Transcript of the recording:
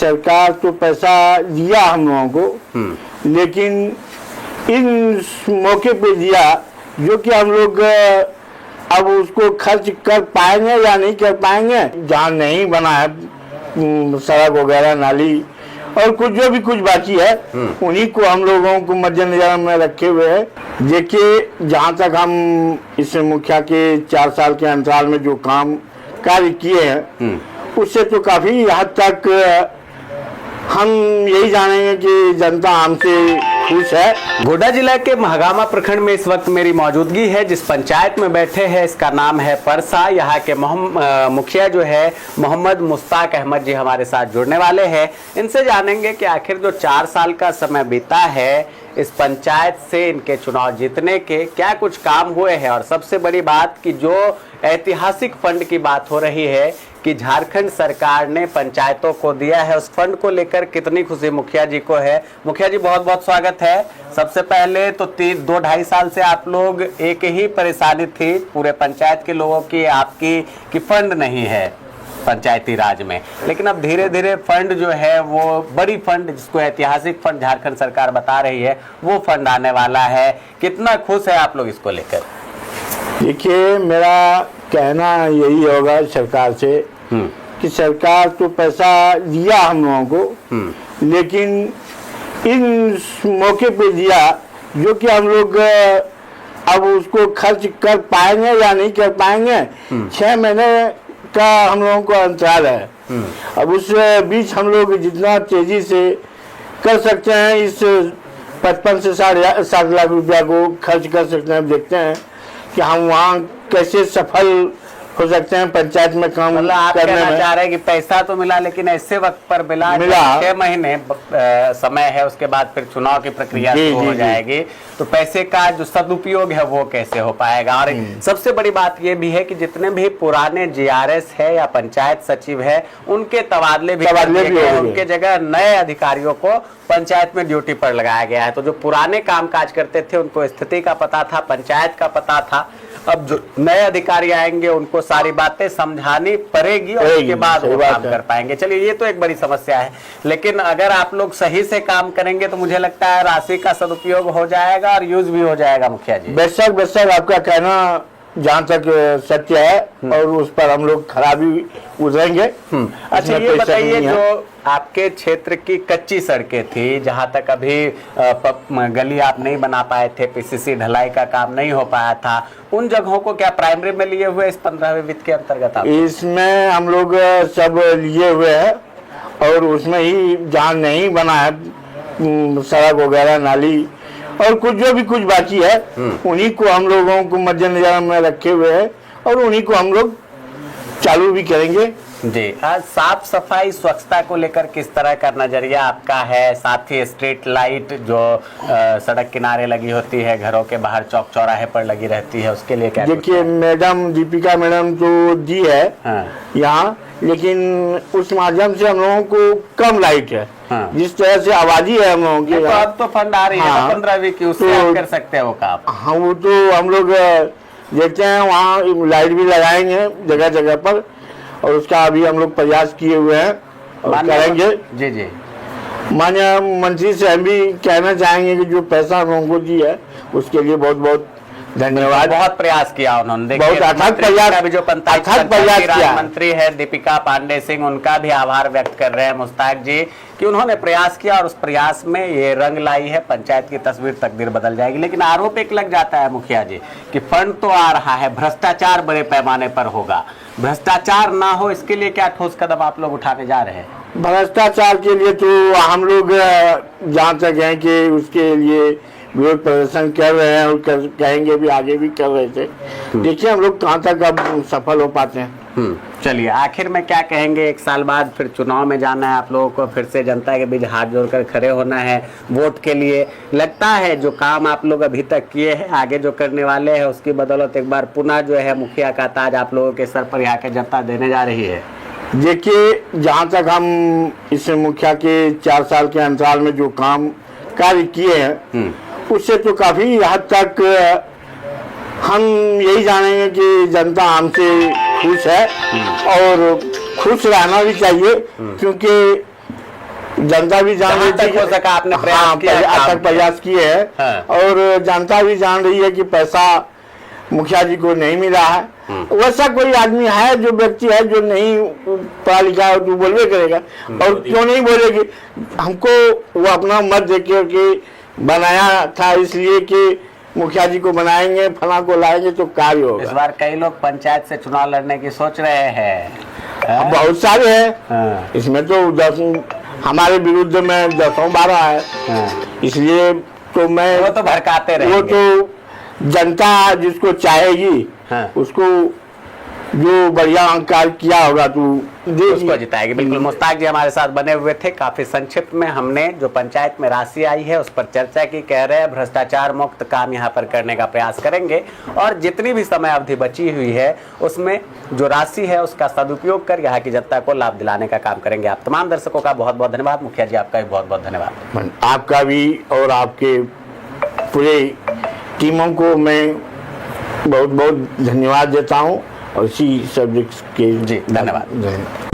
सरकार तो पैसा दिया हम लोगों को, लेकिन इन मौके पे दिया जो कि हम लोग अब उसको खर्च कर पाएंगे या नहीं कर पाएंगे। जहाँ नहीं बना है सड़क वगैरह नाली और कुछ जो भी कुछ बाकी है उन्हीं को हम लोगों को मद्देनजर में रखे हुए है। देखिए, जहाँ तक हम इस मुखिया के 4 साल के अंतराल में जो काम कार्य किए हैं उससे तो काफी हद तक हम यही जानेंगे कि जनता हमसे खुश है। गोड्डा जिला के महागामा प्रखंड में इस वक्त मेरी मौजूदगी है। जिस पंचायत में बैठे हैं इसका नाम है परसा। यहाँ के मुखिया जो है मोहम्मद मुश्ताक अहमद जी हमारे साथ जुड़ने वाले हैं। इनसे जानेंगे कि आखिर जो 4 साल का समय बीता है इस पंचायत से इनके चुनाव जीतने के क्या कुछ काम हुए हैं, और सबसे बड़ी बात कि जो ऐतिहासिक फंड की बात हो रही है कि झारखंड सरकार ने पंचायतों को दिया है, उस फंड को लेकर कितनी खुशी मुखिया जी को है। मुखिया जी बहुत बहुत स्वागत है। सबसे पहले तो 2-2.5 साल से आप लोग एक ही परेशानी थी पूरे पंचायत के लोगों की, आपकी कि फंड नहीं है पंचायती राज में, लेकिन अब धीरे धीरे फंड जो है वो बड़ी फंड जिसको ऐतिहासिक फंड झारखंड सरकार बता रही है वो फंड आने वाला है। कितना खुश है आप लोग इसको लेकर? देखिए, मेरा कहना यही होगा सरकार से कि सरकार तो पैसा दिया हम लोगों को, लेकिन इन मौके पे दिया जो कि हम लोग अब उसको खर्च कर पाएंगे या नहीं कर पाएंगे। 6 महीने का हम लोगों को अंतराल है। अब उस बीच हम लोग जितना तेजी से कर सकते हैं इस 55 से 60 लाख रुपया को खर्च कर सकते हैं। देखते हैं कि हम वहाँ कैसे सफल हो सकते हैं पंचायत में काम करने में। आप कहना चाह रहे हैं कि पैसा तो मिला लेकिन ऐसे वक्त पर मिला 6 महीने समय है, उसके बाद फिर चुनाव की प्रक्रिया शुरू हो जाएगी, तो पैसे का जो सदुपयोग है वो कैसे हो पाएगा। और सबसे बड़ी बात ये भी है कि जितने भी पुराने जीआरएस है या पंचायत सचिव है उनके तबादले भी उनके जगह नए अधिकारियों को पंचायत में ड्यूटी पर लगाया गया है। तो जो पुराने काम काज करते थे उनको स्थिति का पता था, पंचायत का पता था। अब जो नए अधिकारी आएंगे उनको सारी बातें समझानी पड़ेगी और उसके बाद वो काम कर पाएंगे। चलिए, ये तो एक बड़ी समस्या है, लेकिन अगर आप लोग सही से काम करेंगे तो मुझे लगता है राशि का सदुपयोग हो जाएगा और यूज भी हो जाएगा। मुखिया जी बेशक आपका कहना जहाँ तक सत्य है और उस पर हम लोग खरा भी उतरेंगे। अच्छा, ये बताइए, जो आपके क्षेत्र की कच्ची सड़कें थी, जहाँ तक अभी गली आप नहीं बना पाए थे, पीसीसी ढलाई का काम नहीं हो पाया था, उन जगहों को क्या प्राइमरी में लिए हुए इस 15वें वित्त के अंतर्गत आप? इसमें हम लोग सब लिए हुए हैं और उसमें ही जहाँ नहीं बना है सड़क वगैरह नाली और कुछ जो भी कुछ बाकी है उन्हीं को हम लोगों को मद्देनजर में रखे हुए हैं और उन्हीं को हम लोग चालू भी करेंगे। जी, साफ सफाई स्वच्छता को लेकर किस तरह का नजरिया आपका है? साथ ही स्ट्रीट लाइट जो सड़क किनारे लगी होती है, घरों के बाहर चौक चौराहे पर लगी रहती है, उसके लिए क्या? देखिए, मैडम दीपिका मैडम तो दी है यहाँ, लेकिन उस माध्यम से हम लोगों को कम लाइट है। जिस तरह से आबादी है हम लोगों की, तो अब तो फंड आ रही है 15वीं की, उससे आप कर सकते हैं वो काम। हाँ, वो तो हम लोग देखते हैं, वहाँ लाइट भी लगाएंगे जगह जगह पर और उसका अभी हम लोग प्रयास किए हुए हैं और करेंगे। जी जी, माननीय मंत्री से हम भी कहना चाहेंगे कि जो पैसा हम लोगों को दी है उसके लिए बहुत बहुत धन्यवाद। बहुत प्रयास किया उन्होंने, बहुत अथक प्रयास। अभी जो पंचायत मंत्री है दीपिका पांडे सिंह, उनका भी आभार व्यक्त कर रहे हैं मुश्ताक जी कि उन्होंने प्रयास किया और उस प्रयास में ये रंग लाई है। पंचायत की तस्वीर तकदीर बदल जाएगी। लेकिन आरोप एक लग जाता है मुखिया जी कि फंड तो आ रहा है, भ्रष्टाचार बड़े पैमाने पर होगा। भ्रष्टाचार ना हो इसके लिए क्या ठोस कदम आप लोग उठाने जा रहे हैं? भ्रष्टाचार के लिए तो हम लोग जहाँ तक हैं कि उसके लिए विरोध प्रदर्शन कर रहे हैं और कहेंगे भी, आगे भी कर रहे थे। देखिए हम लोग कहाँ तक अब सफल हो पाते हैं। चलिए, आखिर में क्या कहेंगे? 1 साल बाद फिर चुनाव में जाना है आप लोगों को, फिर से जनता के बीच हाथ जोड़कर खड़े होना है वोट के लिए। लगता है जो काम आप लोग अभी तक किए हैं, आगे जो करने वाले हैं, उसकी बदौलत एक बार पुनः जो है मुखिया का ताज आप लोगों के सर पर यहाँ के जनता देने जा रही है? देखिए, जहाँ तक हम इस मुखिया के 4 साल के अंतराल में जो काम कार्य किए हैं उससे तो काफी हद तक हम यही जानेंगे कि जनता हमसे खुश है और खुश रहना भी चाहिए, क्योंकि जनता भी जान रही जहाँ तक हो सका आपने प्रयास हाँ, किया है, काम तक प्रयास किए हैं। हाँ। और जनता भी जान रही है कि पैसा मुखिया जी को नहीं मिला है। वैसा कोई आदमी है, जो व्यक्ति है जो नहीं पढ़ा लिखा है, तो बोलवे करेगा। और क्यों नहीं बोलेगी? हमको वो अपना मत देके कि बनाया था इसलिए कि मुखिया जी को बनाएंगे, फला को लाएंगे तो कार्य इस होगा। बार कई लोग पंचायत से चुनाव लड़ने की सोच रहे हैं। बहुत सारे हैं, हाँ। इसमें तो 10 हमारे विरुद्ध में 10-12 है। हाँ। इसलिए तो मैं वो तो भड़काते वो रहेंगे। तो जनता जिसको चाहेगी हाँ। उसको जो बढ़िया कार्य किया होगा तो उसको जिताएगी। बिल्कुल, मुश्ताक जी हमारे साथ बने हुए थे। काफी संक्षिप्त में हमने जो पंचायत में राशि आई है उस पर चर्चा की। कह रहे हैं भ्रष्टाचार मुक्त काम यहाँ पर करने का प्रयास करेंगे और जितनी भी समय अवधि बची हुई है उसमें जो राशि है उसका सदुपयोग कर यहाँ की जनता को लाभ दिलाने का काम करेंगे। आप तमाम दर्शकों का बहुत बहुत धन्यवाद। मुखिया जी आपका भी बहुत बहुत धन्यवाद। आपका भी और आपके पूरे टीमों को मैं बहुत बहुत धन्यवाद देता हूँ और इसी सब्जेक्ट के जी धन्यवाद। धन्यवाद।